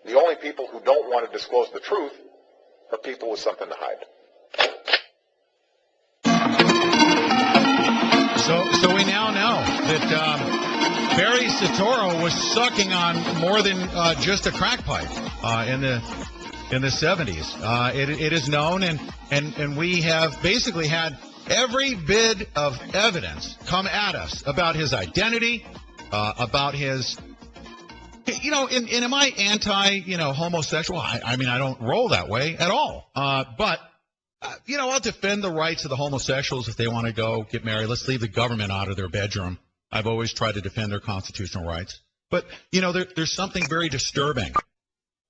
The only people who don't want to disclose the truth are people with something to hide. So we now know that Barry Soetoro was sucking on more than just a crack pipe in the 70s. It is known, and we have basically had every bit of evidence come at us about his identity, about his, and am I anti, homosexual? I mean, I don't roll that way at all. But I'll defend the rights of the homosexuals if they want to go get married. Let's leave the government out of their bedroom. I've always tried to defend their constitutional rights. But, there's something very disturbing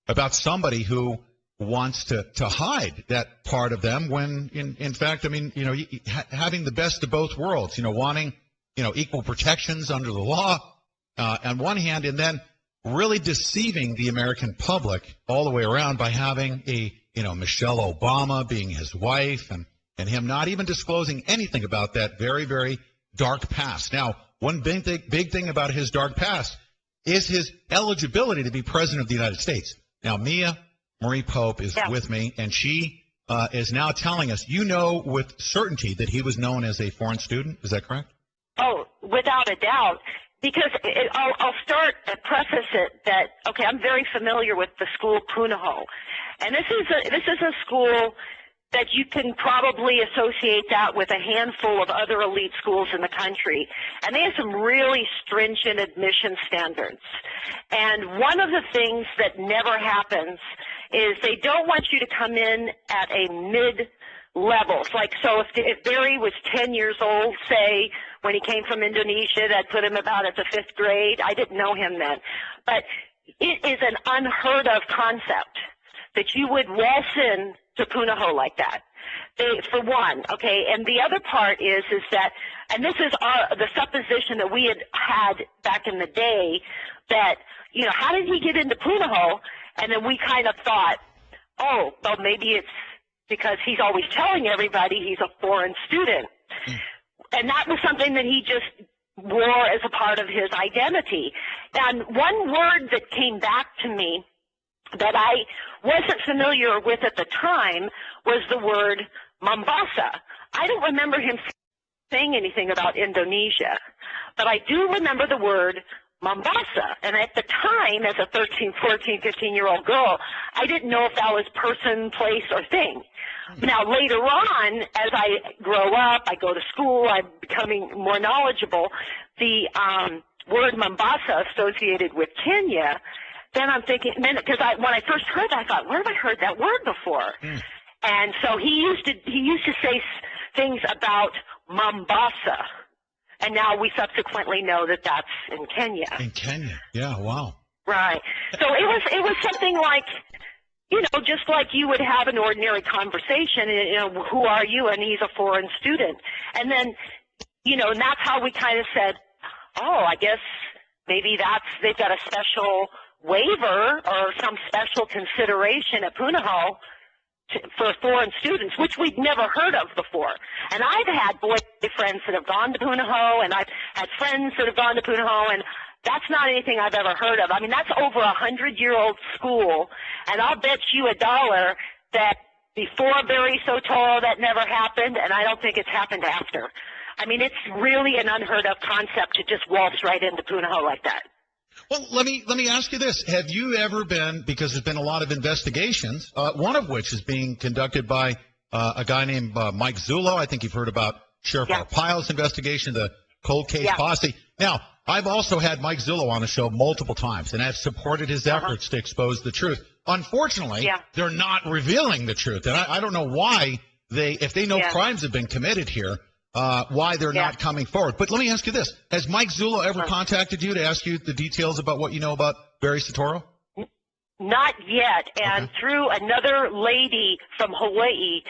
about somebody who wants to hide that part of them when, in fact, I mean, having the best of both worlds, wanting, equal protections under the law on one hand, and then really deceiving the American public all the way around by having Michelle Obama being his wife and him not even disclosing anything about that very, very dark past. Now, one big thing about his dark past is his eligibility to be president of the United States. Now, Mia Marie Pope is with me, and she is now telling us, with certainty that he was known as a foreign student. Is that correct? Oh, without a doubt. Because I'll start and preface it that, okay, I'm very familiar with the school Punahou. And this is a school that you can probably associate that with a handful of other elite schools in the country. And they have some really stringent admission standards. And one of the things that never happens is they don't want you to come in at a mid-level. So if Barry was 10 years old, say, when he came from Indonesia, that put him about at the 5th grade. I didn't know him then. But it is an unheard of concept that you would waltz in to Punahou like that. For one, okay, and the other part is that, and this is the supposition that we had back in the day, that, how did he get into Punahou? And then we kind of thought, oh, well, maybe it's because he's always telling everybody he's a foreign student. And that was something that he just wore as a part of his identity. And one word that came back to me that I wasn't familiar with at the time was the word Mombasa. I don't remember him saying anything about Indonesia, but I do remember the word Mombasa. And at the time, as a 13, 14, 15-year-old girl, I didn't know if that was person, place, or thing. Now, later on, as I grow up, I go to school, I'm becoming more knowledgeable, the word Mombasa associated with Kenya, then I'm thinking, because when I first heard that, I thought, where have I heard that word before? And so he used to say things about Mombasa, and now we subsequently know that that's in Kenya. In Kenya, yeah, wow. Right. So it was something like, just like you would have an ordinary conversation, who are you? And he's a foreign student. And then, and that's how we kind of said, oh, I guess maybe they've got a special waiver or some special consideration at Punahou for foreign students, which we'd never heard of before. And I've had boyfriends that have gone to Punahou, and I've had friends that have gone to Punahou, and that's not anything I've ever heard of. I mean, that's over 100-year-old school, and I'll bet you $1 that before Barry Soetoro that never happened, and I don't think it's happened after. I mean, it's really an unheard of concept to just waltz right into Punahou like that. Well, let me ask you this. Have you ever been, because there's been a lot of investigations, one of which is being conducted by a guy named Mike Zullo. I think you've heard about Sheriff Arpaio's investigation, the cold case posse. Now, I've also had Mike Zullo on the show multiple times, and I've supported his efforts to expose the truth. Unfortunately, they're not revealing the truth, and I don't know why if they know crimes have been committed here, why they're not coming forward. But let me ask you this. Has Mike Zullo ever contacted you to ask you the details about what you know about Barry Soetoro? Not yet. And through another lady from Hawaii,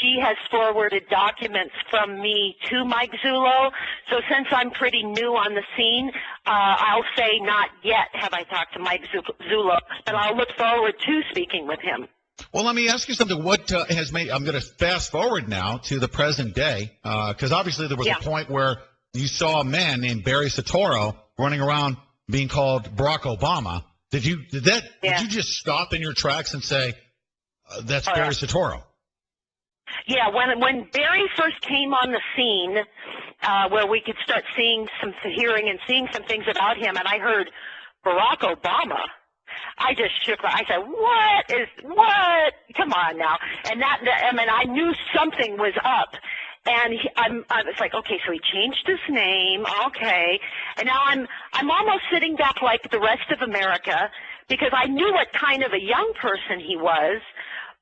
she has forwarded documents from me to Mike Zullo. So since I'm pretty new on the scene, I'll say not yet have I talked to Mike Zullo, but I'll look forward to speaking with him. Well, let me ask you something. What has made – I'm going to fast forward now to the present day, because obviously there was a point where you saw a man named Barry Soetoro running around being called Barack Obama. Did you just stop in your tracks and say, that's Barry Soetoro? Yeah, when Barry first came on the scene, where we could start hearing and seeing some things about him, and I heard Barack Obama, I just shook. I said, what? Come on now. And I knew something was up. And I was like, okay, so he changed his name, okay. And now I'm almost sitting back like the rest of America, because I knew what kind of a young person he was,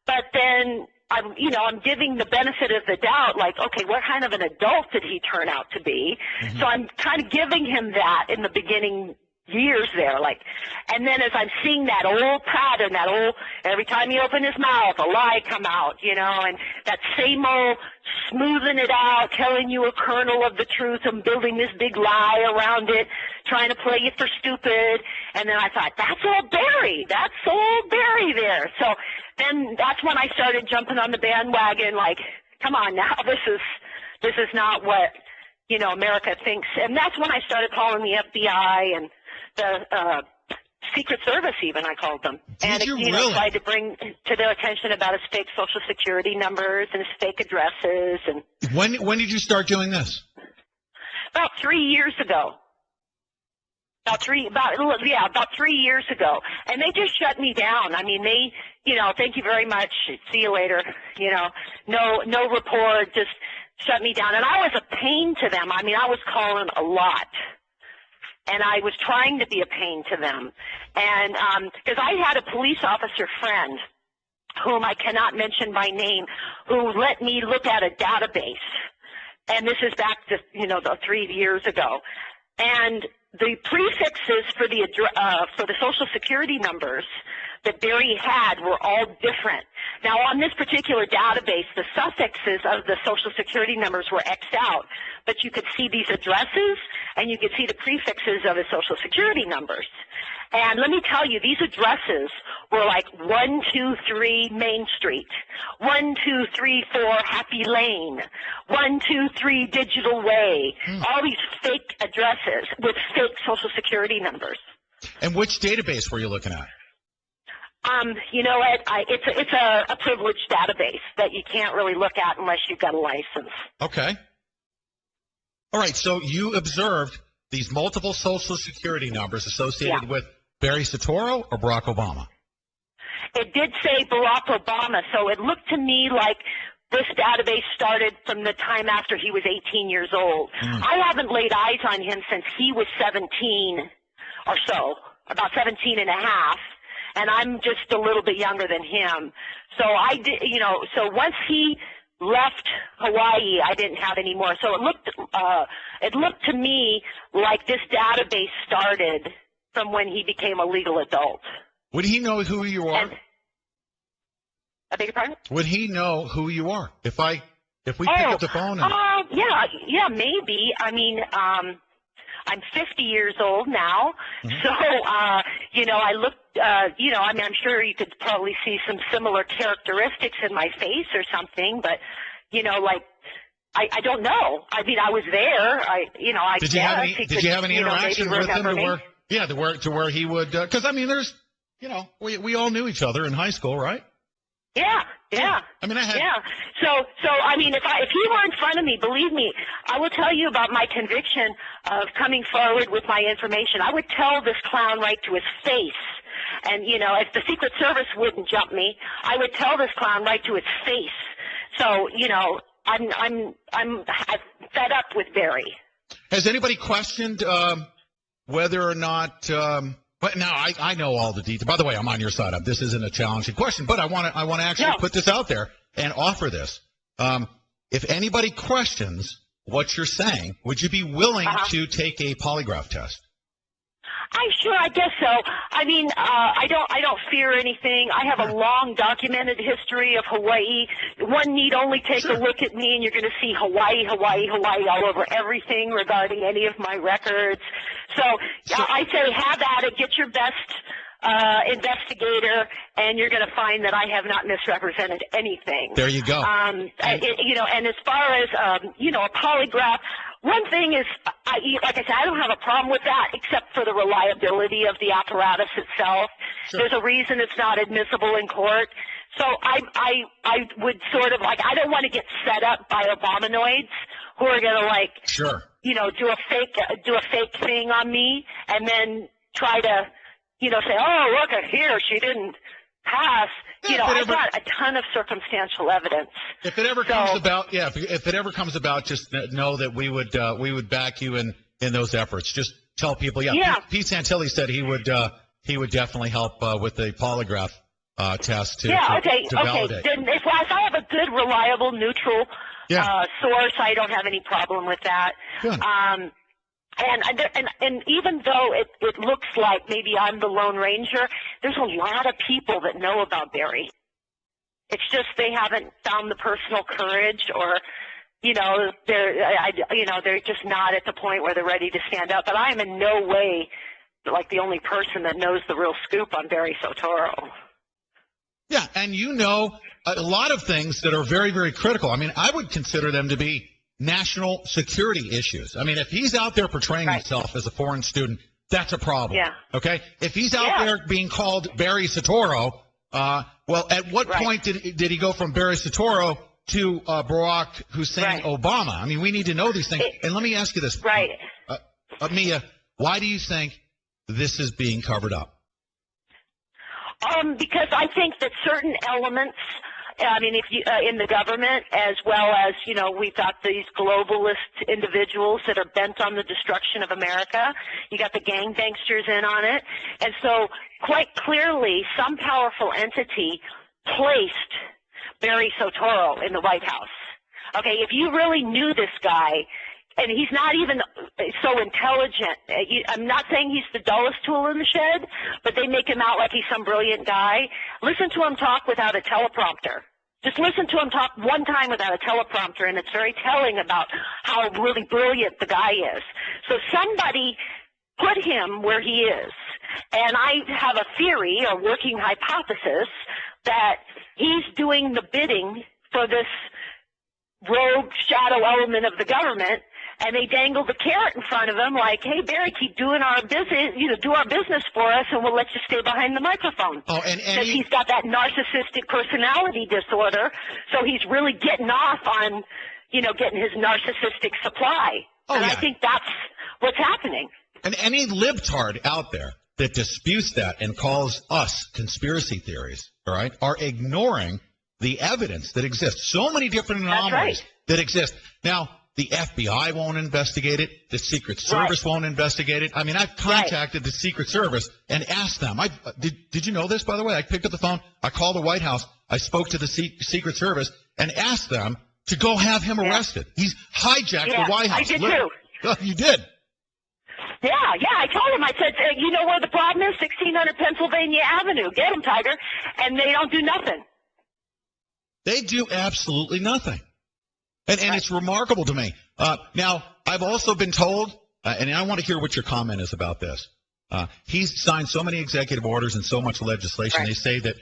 but then I'm giving the benefit of the doubt, like, okay, what kind of an adult did he turn out to be? Mm-hmm. So I'm kind of giving him that in the beginning years there, like, and then as I'm seeing that old pattern, every time he opened his mouth, a lie come out, and that same old smoothing it out, telling you a kernel of the truth and building this big lie around it, trying to play you for stupid. And then I thought, that's old Barry there. So then that's when I started jumping on the bandwagon, like, come on now, this is not what, America thinks. And that's when I started calling the FBI and the Secret Service, even, I called them. And really? Tried to bring to their attention about his fake Social Security numbers and his fake addresses. And when did you start doing this? About 3 years ago. About 3 years ago. And they just shut me down. I mean, they, thank you very much. See you later. No report, just shut me down. And I was a pain to them. I mean, I was calling a lot. And I was trying to be a pain to them. And because I had a police officer friend whom I cannot mention by name, who let me look at a database. And this is back to, 3 years ago. And the prefixes for the Social Security numbers that Barry had were all different. Now, on this particular database, the suffixes of the Social Security numbers were X'd out, but you could see these addresses, and you could see the prefixes of his Social Security numbers. And let me tell you, these addresses were like 123 Main Street, 1234 Happy Lane, 123 Digital Way, all these fake addresses with fake Social Security numbers. And which database were you looking at? You know what? It's a privileged database that you can't really look at unless you've got a license. Okay. All right. So you observed these multiple Social Security numbers associated with Barry Soetoro or Barack Obama? It did say Barack Obama, so it looked to me like this database started from the time after he was 18 years old. I haven't laid eyes on him since he was 17 or so, about 17 and a half. And I'm just a little bit younger than him. So I did, so once he left Hawaii, I didn't have any more. So it looked to me like this database started from when he became a legal adult. Would he know who you are? I beg your pardon? Would he know who you are? If we pick up the phone and... yeah, maybe. I mean, I'm 50 years old now, so, I look, I'm sure you could probably see some similar characteristics in my face or something, but, I don't know. I mean, I was there. Did you have any interaction with him to where he would, because, I mean, there's, we all knew each other in high school, right? Yeah. I mean, So I mean, if he were in front of me, believe me, I will tell you about my conviction of coming forward with my information. I would tell this clown right to his face. And, if the Secret Service wouldn't jump me, I would tell this clown right to his face. So, I'm fed up with Barry. Has anybody questioned whether or not but now I know all the details. By the way, I'm on your side. This isn't a challenging question, but I want to actually put this out there and offer this. If anybody questions what you're saying, would you be willing to take a polygraph test? I guess so. I mean, I don't fear anything. I have a long documented history of Hawaii. One need only take a look at me and you're going to see Hawaii all over everything regarding any of my records. So I say have at it, get your best investigator, and you're going to find that I have not misrepresented anything. There you go. And as far as, a polygraph, one thing is, like I said, I don't have a problem with that, except for the reliability of the apparatus itself. Sure. There's a reason it's not admissible in court. So I would sort of like, I don't want to get set up by Obamanoids who are going to like, Sure. you know, do a fake thing on me and then try to, you know, say, oh, look at here, she didn't pass. Yeah, you know, I've got a ton of circumstantial evidence. If it ever comes about, yeah, if it ever comes about, just know that we would back you in those efforts. Just tell people, yeah. Pete Santilli said he would definitely help with the polygraph test to validate. Then if I have a good, reliable, neutral source, I don't have any problem with that. Good. And even though it looks like maybe I'm the Lone Ranger, there's a lot of people that know about Barry. It's just they haven't found the personal courage, or they're just not at the point where they're ready to stand up. But I am in no way like the only person that knows the real scoop on Barry Soetoro. Yeah, and you know a lot of things that are very, very critical. I mean, I would consider them to be national security issues. I mean, if he's out there portraying himself as a foreign student, that's a problem. Yeah. Okay? If he's out there being called Barry Soetoro, well, at what point did he go from Barry Soetoro to Barack Hussein Obama? I mean, we need to know these things. And let me ask you this. Right. Mia, why do you think this is being covered up? Because I think that certain elements, I mean, if you in the government, as well as, you know, we've got these globalist individuals that are bent on the destruction of America. You got the gangbangsters in on it. And so quite clearly, some powerful entity placed Barry Soetoro in the White House. Okay, if you really knew this guy, and he's not even so intelligent. I'm not saying he's the dullest tool in the shed, but they make him out like he's some brilliant guy. Listen to him talk without a teleprompter. Just listen to him talk one time without a teleprompter, and it's very telling about how really brilliant the guy is. So somebody put him where he is. And I have a theory, a working hypothesis, that he's doing the bidding for this rogue shadow element of the government, and they dangle the carrot in front of him like, hey, Barry, keep doing our business, do our business for us, and we'll let you stay behind the microphone. Oh, and because he's got that narcissistic personality disorder, so he's really getting off on, getting his narcissistic supply. Oh, and I think that's what's happening. And any libtard out there that disputes that and calls us conspiracy theories, all right, are ignoring the evidence that exists. So many different anomalies that exist. Now, the FBI won't investigate it. The Secret Service won't investigate it. I mean, I've contacted the Secret Service and asked them. Did you know this, by the way? I picked up the phone. I called the White House. I spoke to the Secret Service and asked them to go have him arrested. He's hijacked the White House. I did too. Oh, you did? Yeah, I told him. I said, you know where the problem is? 1600 Pennsylvania Avenue. Get him, Tiger. And they don't do nothing. They do absolutely nothing. And it's remarkable to me. Now, I've also been told, and I want to hear what your comment is about this. He's signed so many executive orders and so much legislation. They say that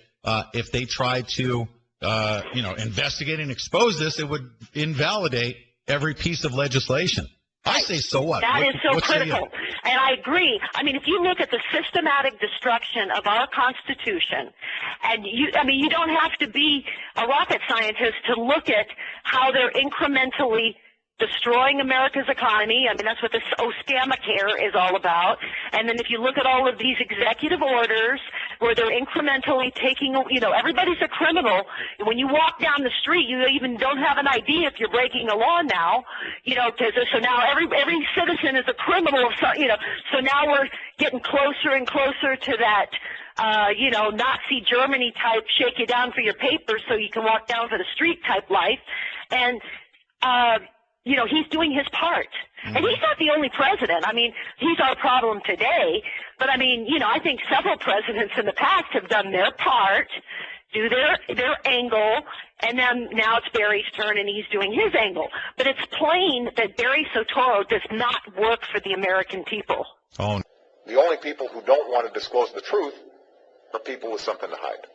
if they tried to, investigate and expose this, it would invalidate every piece of legition. I say, so what? That is so critical. And I agree. I mean, if you look at the systematic destruction of our Constitution, and you don't have to be a rocket scientist to look at how they're incrementally destroying America's economy. I mean, that's what this Obamacare is all about. And then if you look at all of these executive orders where they're incrementally taking, everybody's a criminal. When you walk down the street, you even don't have an idea if you're breaking a law now, so now every citizen is a criminal of some, so now we're getting closer and closer to that, Nazi Germany type, shake you down for your papers so you can walk down for the street type life. And, he's doing his part. And he's not the only president. I mean, he's our problem today. But, I mean, I think several presidents in the past have done their part, do their angle, and then now it's Barry's turn and he's doing his angle. But it's plain that Barry Soetoro does not work for the American people. Oh. The only people who don't want to disclose the truth are people with something to hide.